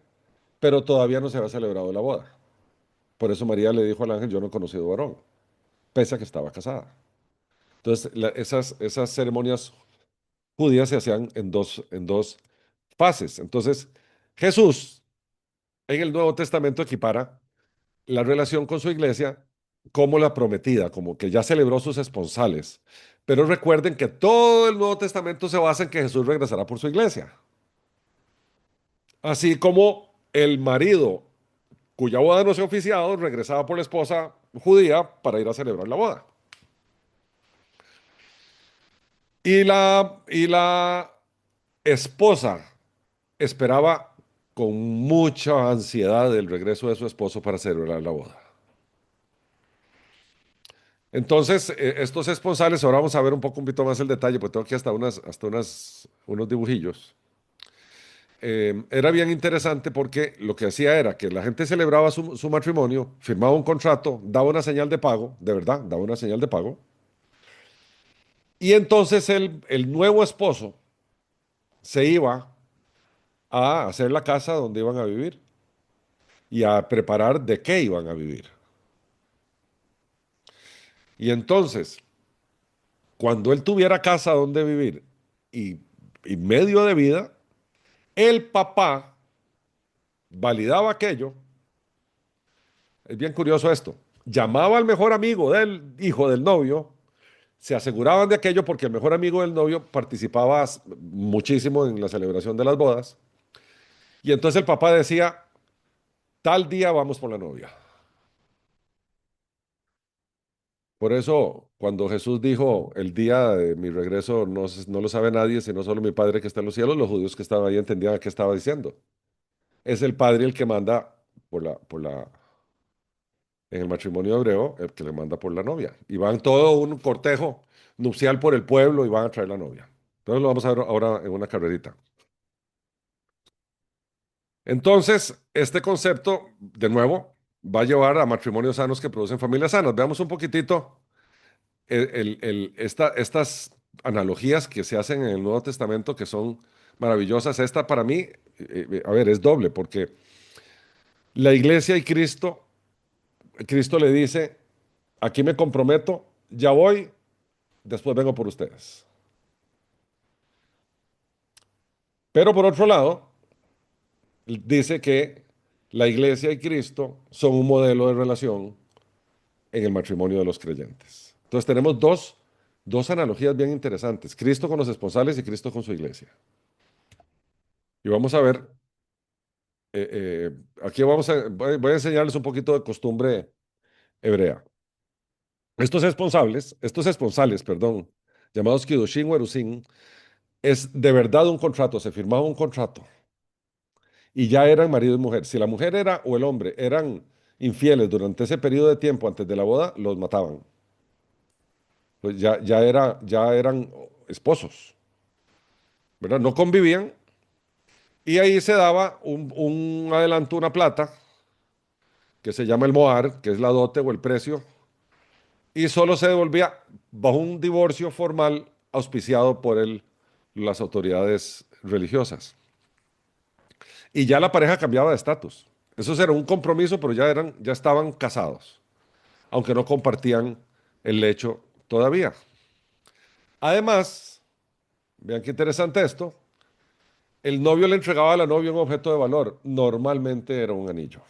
pero todavía no se había celebrado la boda. Por eso María le dijo al ángel, yo no he conocido varón, pese a que estaba casada. Entonces, esas ceremonias judías se hacían en dos fases. Entonces, Jesús en el Nuevo Testamento equipara la relación con su iglesia como la prometida, como que ya celebró sus esponsales. Pero recuerden que todo el Nuevo Testamento se basa en que Jesús regresará por su iglesia. Así como el marido cuya boda no se ha oficiado regresaba por la esposa judía para ir a celebrar la boda. Y la esposa esperaba con mucha ansiedad el regreso de su esposo para celebrar la boda. Entonces, estos esponsales, ahora vamos a ver un poco un poquito más el detalle, pues tengo aquí unos dibujillos. Era bien interesante porque lo que hacía era que la gente celebraba su matrimonio, firmaba un contrato, daba una señal de pago, de verdad, daba una señal de pago, y entonces el nuevo esposo se iba a hacer la casa donde iban a vivir y a preparar de qué iban a vivir. Y entonces, cuando él tuviera casa donde vivir y, y medio de vida, el papá validaba aquello. Es bien curioso esto. Llamaba al mejor amigo del hijo del novio, se aseguraban de aquello porque el mejor amigo del novio participaba muchísimo en la celebración de las bodas. Y entonces el papá decía, tal día vamos por la novia. Por eso, cuando Jesús dijo, el día de mi regreso no lo sabe nadie, sino solo mi Padre que está en los cielos, los judíos que estaban ahí entendían a qué estaba diciendo. Es el Padre el que manda en el matrimonio hebreo, el que le manda por la novia. Y van todo un cortejo nupcial por el pueblo y van a traer la novia. Entonces lo vamos a ver ahora en una carrerita. Entonces, este concepto, de nuevo, va a llevar a matrimonios sanos que producen familias sanas. Veamos un poquitito estas analogías que se hacen en el Nuevo Testamento que son maravillosas. Esta para mí, a ver, es doble, porque la iglesia y Cristo le dice, aquí me comprometo, ya voy, después vengo por ustedes. Pero por otro lado, dice que la iglesia y Cristo son un modelo de relación en el matrimonio de los creyentes. Entonces tenemos dos analogías bien interesantes, Cristo con los esponsales y Cristo con su iglesia. Y vamos a ver, aquí voy a enseñarles un poquito de costumbre hebrea. Estos esponsales, perdón, llamados Kiddushin o Erusin, es de verdad un contrato, se firmaba un contrato y ya eran marido y mujer. Si la mujer era o el hombre eran infieles durante ese periodo de tiempo antes de la boda, los mataban. Pues ya eran esposos, ¿verdad? No convivían y ahí se daba un adelanto, una plata, que se llama el mohar, que es la dote o el precio, y solo se devolvía bajo un divorcio formal auspiciado por las autoridades religiosas. Y ya la pareja cambiaba de estatus. Eso era un compromiso, pero ya estaban casados, aunque no compartían el lecho todavía. Además, vean qué interesante esto, el novio le entregaba a la novia un objeto de valor, normalmente era un anillo.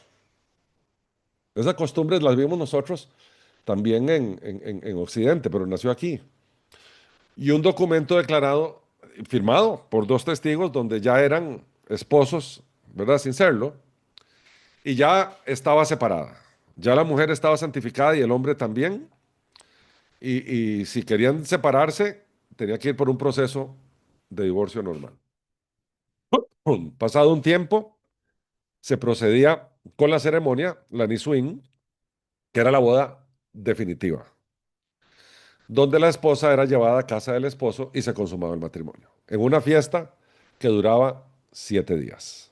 Esas costumbres las vimos nosotros también en Occidente, pero nació aquí. Y un documento declarado, firmado por dos testigos donde ya eran esposos, ¿verdad? Sin serlo, y ya estaba separada. Ya la mujer estaba santificada y el hombre también. Y si querían separarse, tenía que ir por un proceso de divorcio normal. Pasado un tiempo, se procedía con la ceremonia, la nisuin, que era la boda definitiva, donde la esposa era llevada a casa del esposo y se consumaba el matrimonio, en una fiesta que duraba 7 días.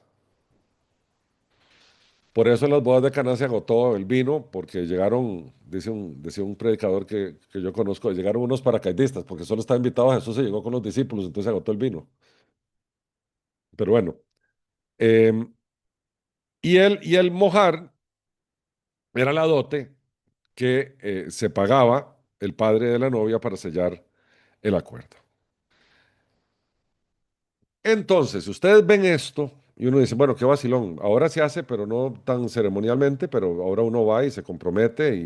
Por eso en las bodas de Caná se agotó el vino, porque llegaron, decía un predicador que yo conozco, llegaron unos paracaidistas, porque solo estaba invitado a Jesús y llegó con los discípulos, entonces se agotó el vino. Pero bueno, em, y el mojar era la dote que se pagaba el padre de la novia para sellar el acuerdo. Entonces, si ustedes ven esto y uno dice, bueno, qué vacilón, ahora se hace, pero no tan ceremonialmente, pero ahora uno va y se compromete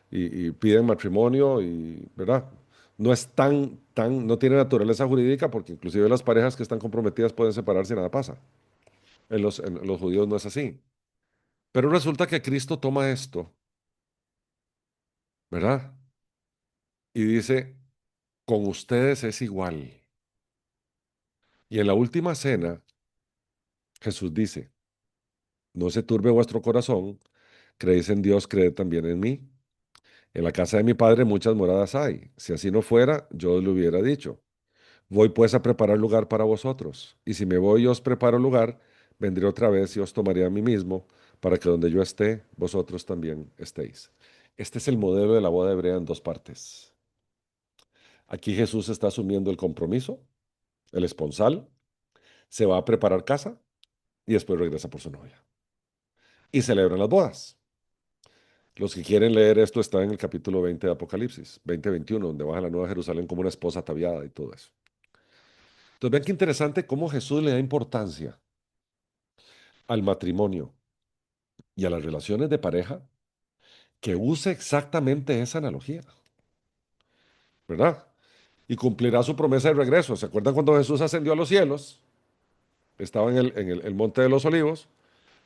y pide matrimonio y, ¿verdad? No es no tiene naturaleza jurídica porque inclusive las parejas que están comprometidas pueden separarse y nada pasa. En los judíos no es así. Pero resulta que Cristo toma esto, ¿verdad? Y dice, con ustedes es igual. Y en la última cena, Jesús dice, no se turbe vuestro corazón, creéis en Dios, creed también en mí. En la casa de mi padre muchas moradas hay. Si así no fuera, yo os lo hubiera dicho. Voy pues a preparar lugar para vosotros. Y si me voy y os preparo lugar, vendré otra vez y os tomaré a mí mismo, para que donde yo esté, vosotros también estéis. Este es el modelo de la boda hebrea en dos partes. Aquí Jesús está asumiendo el compromiso, el esponsal, se va a preparar casa y después regresa por su novia. Y celebran las bodas. Los que quieren leer esto está en el capítulo 20 de Apocalipsis, 20-21, donde baja la Nueva Jerusalén como una esposa ataviada y todo eso. Entonces vean qué interesante cómo Jesús le da importancia al matrimonio y a las relaciones de pareja que use exactamente esa analogía, ¿verdad? Y cumplirá su promesa de regreso. ¿Se acuerdan cuando Jesús ascendió a los cielos? Estaba en el monte de los olivos,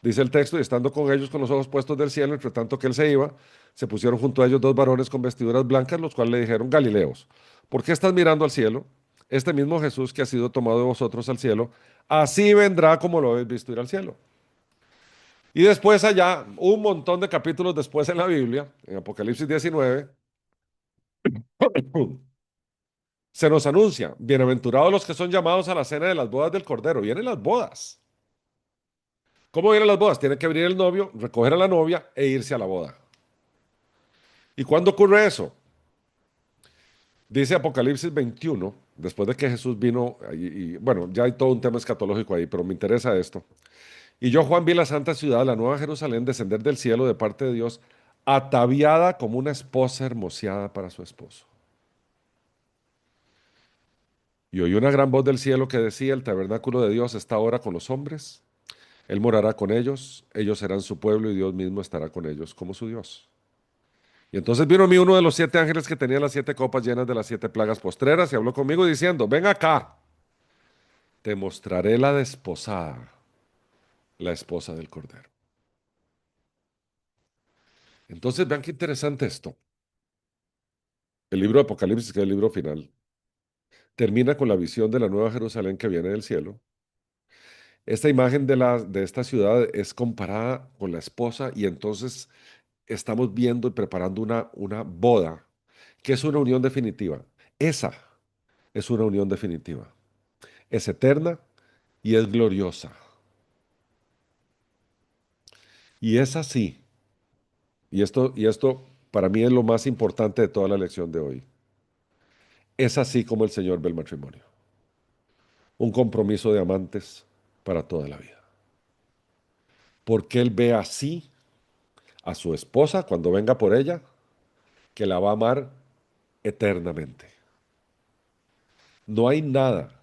dice el texto, y estando con ellos con los ojos puestos del cielo, entre tanto que él se iba, se pusieron junto a ellos dos varones con vestiduras blancas, los cuales le dijeron, Galileos, ¿por qué estás mirando al cielo? Este mismo Jesús que ha sido tomado de vosotros al cielo, así vendrá como lo habéis visto ir al cielo. Y después allá, un montón de capítulos después en la Biblia, en Apocalipsis 19, se nos anuncia, bienaventurados los que son llamados a la cena de las bodas del Cordero. Vienen las bodas. ¿Cómo vienen las bodas? Tiene que venir el novio, recoger a la novia e irse a la boda. ¿Y cuándo ocurre eso? Dice Apocalipsis 21, después de que Jesús vino, bueno, ya hay todo un tema escatológico ahí, pero me interesa esto. Y yo, Juan, vi la santa ciudad, la nueva Jerusalén, descender del cielo de parte de Dios, ataviada como una esposa hermoseada para su esposo. Y oí una gran voz del cielo que decía, el tabernáculo de Dios está ahora con los hombres, Él morará con ellos serán su pueblo y Dios mismo estará con ellos como su Dios. Y entonces vino a mí uno de los siete ángeles que tenía las siete copas llenas de las siete plagas postreras y habló conmigo diciendo, ven acá, te mostraré la desposada, la esposa del Cordero. Entonces vean qué interesante esto. El libro de Apocalipsis, que es el libro final, termina con la visión de la nueva Jerusalén que viene del cielo. Esta imagen de esta ciudad es comparada con la esposa y entonces estamos viendo y preparando una boda, que es una unión definitiva. Esa es una unión definitiva. Es eterna y es gloriosa. Y es así. Y esto para mí es lo más importante de toda la lección de hoy. Es así como el Señor ve el matrimonio. Un compromiso de amantes para toda la vida. Porque Él ve así a su esposa cuando venga por ella, que la va a amar eternamente. No hay nada,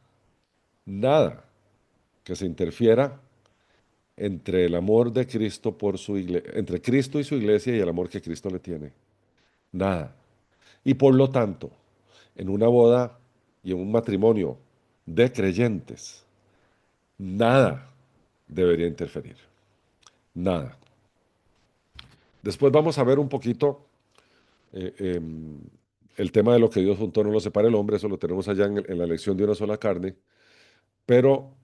nada que se interfiera entre el amor de Cristo por su iglesia, entre Cristo y su iglesia y el amor que Cristo le tiene. Nada. Y por lo tanto, en una boda y en un matrimonio de creyentes, nada debería interferir. Nada. Después vamos a ver un poquito eh, em, el tema de lo que Dios juntó no lo separa el hombre, eso lo tenemos allá en la lección de una sola carne. Pero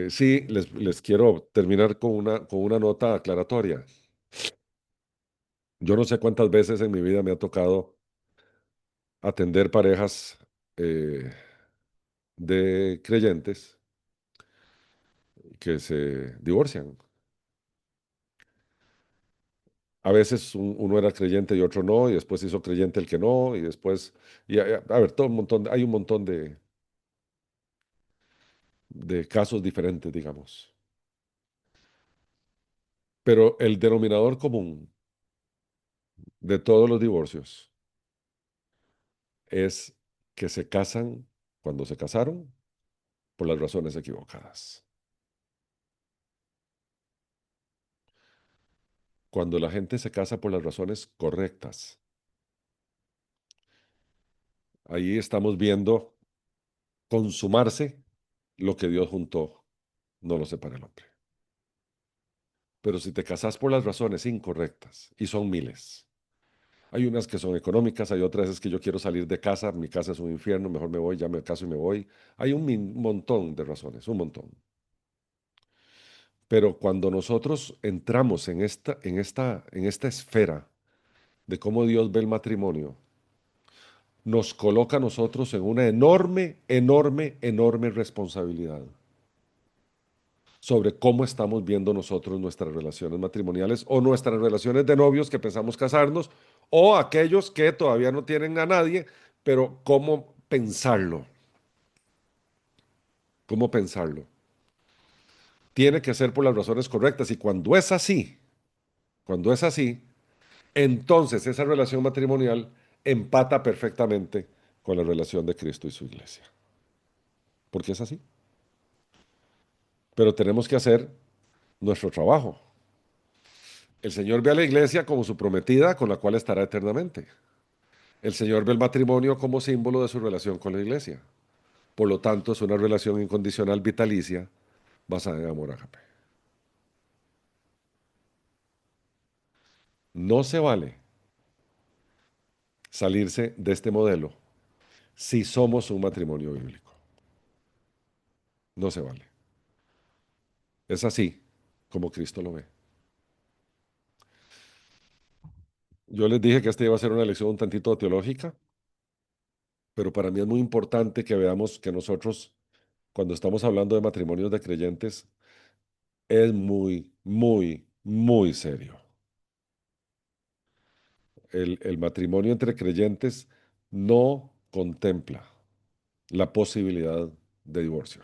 sí, les quiero terminar con una nota aclaratoria. Yo no sé cuántas veces en mi vida me ha tocado atender parejas eh, de creyentes que se divorcian. A veces uno era creyente y otro no, y después se hizo creyente el que no, y después, a ver, todo un montón, hay un montón de casos diferentes, digamos. Pero el denominador común de todos los divorcios es que se casan cuando se casaron por las razones equivocadas. Cuando la gente se casa por las razones correctas, ahí estamos viendo consumarse lo que Dios juntó, no lo separa el hombre. Pero si te casas por las razones incorrectas, y son miles, Hay unas que son económicas, hay otras es que yo quiero salir de casa, mi casa es un infierno, mejor me voy, ya me caso y me voy. Hay un montón de razones, un montón. Pero cuando nosotros entramos en esta esfera de cómo Dios ve el matrimonio, nos coloca a nosotros en una enorme, enorme, enorme responsabilidad sobre cómo estamos viendo nosotros nuestras relaciones matrimoniales o nuestras relaciones de novios que pensamos casarnos o aquellos que todavía no tienen a nadie, pero cómo pensarlo, cómo pensarlo. Tiene que ser por las razones correctas y cuando es así, entonces esa relación matrimonial empata perfectamente con la relación de Cristo y su iglesia, porque es así. Pero tenemos que hacer nuestro trabajo. El Señor ve a la iglesia como su prometida con la cual estará eternamente. El Señor ve el matrimonio como símbolo de su relación con la iglesia. Por lo tanto, es una relación incondicional vitalicia basada en amor ágape. No se vale salirse de este modelo si somos un matrimonio bíblico. No se vale. Es así como Cristo lo ve. Yo les dije que esta iba a ser una lección un tantito teológica, pero para mí es muy importante que veamos que nosotros, cuando estamos hablando de matrimonios de creyentes, es muy, muy, muy serio. El matrimonio entre creyentes no contempla la posibilidad de divorcio.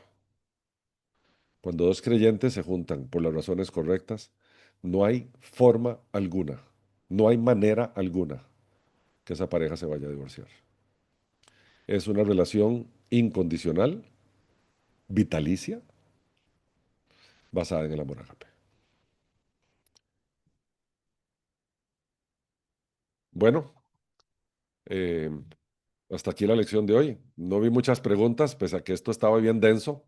Cuando dos creyentes se juntan por las razones correctas, no hay forma alguna, no hay manera alguna que esa pareja se vaya a divorciar. Es una relación incondicional, vitalicia, basada en el amor ágape. Bueno, eh, hasta aquí la lección de hoy. No vi muchas preguntas, pese a que esto estaba bien denso,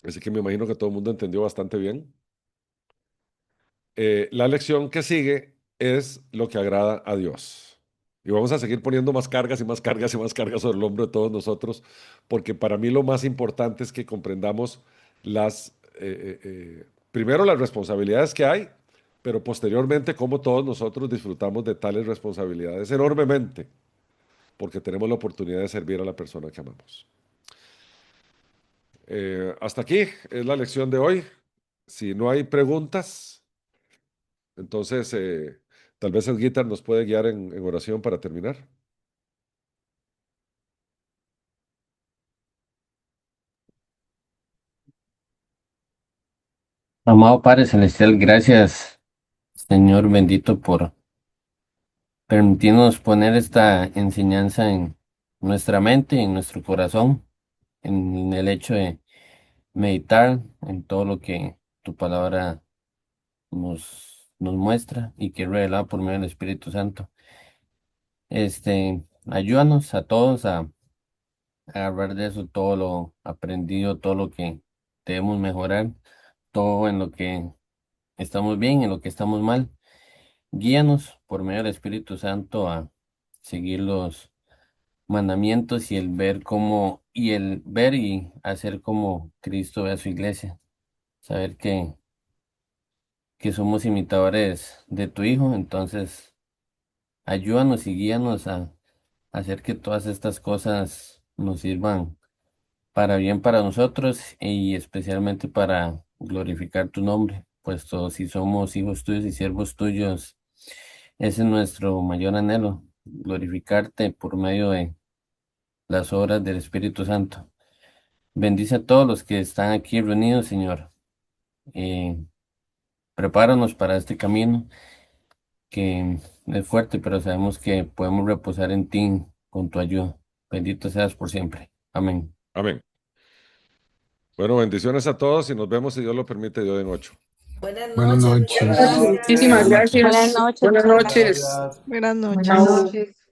así que me imagino que todo el mundo entendió bastante bien. La lección que sigue es lo que agrada a Dios. Y vamos a seguir poniendo más cargas y más cargas y más cargas sobre el hombro de todos nosotros, porque para mí lo más importante es que comprendamos primero las responsabilidades que hay, pero posteriormente cómo todos nosotros disfrutamos de tales responsabilidades enormemente, porque tenemos la oportunidad de servir a la persona que amamos. Hasta aquí es la lección de hoy. Si no hay preguntas, entonces tal vez el guitar nos puede guiar en oración para terminar. Amado Padre Celestial, gracias, Señor bendito, por permitirnos poner esta enseñanza en nuestra mente, en nuestro corazón, en el hecho de meditar en todo lo que tu palabra nos muestra y que revela por medio del Espíritu Santo. Ayúdanos a todos a agarrar de eso todo lo aprendido, todo lo que debemos mejorar, todo en lo que estamos bien, en lo que estamos mal. Guíanos por medio del Espíritu Santo a seguir los mandamientos y el ver y hacer como Cristo ve a su iglesia. Saber que somos imitadores de tu Hijo, entonces ayúdanos y guíanos a hacer que todas estas cosas nos sirvan para bien para nosotros y especialmente para glorificar tu nombre, puesto si somos hijos tuyos y siervos tuyos, ese es nuestro mayor anhelo, glorificarte por medio de las obras del Espíritu Santo. Bendice a todos los que están aquí reunidos, Señor. Eh, Prepáranos para este camino que es fuerte, pero sabemos que podemos reposar en ti con tu ayuda. Bendito seas por siempre. Amén. Amén. Bueno, bendiciones a todos y nos vemos si Dios lo permite, Dios en 8. Buenas Buenas noches, muchas noches. Muchísimas gracias. Buenas gracias. noches, Buenas muchas noches. gracias. Buenas Chao. noches.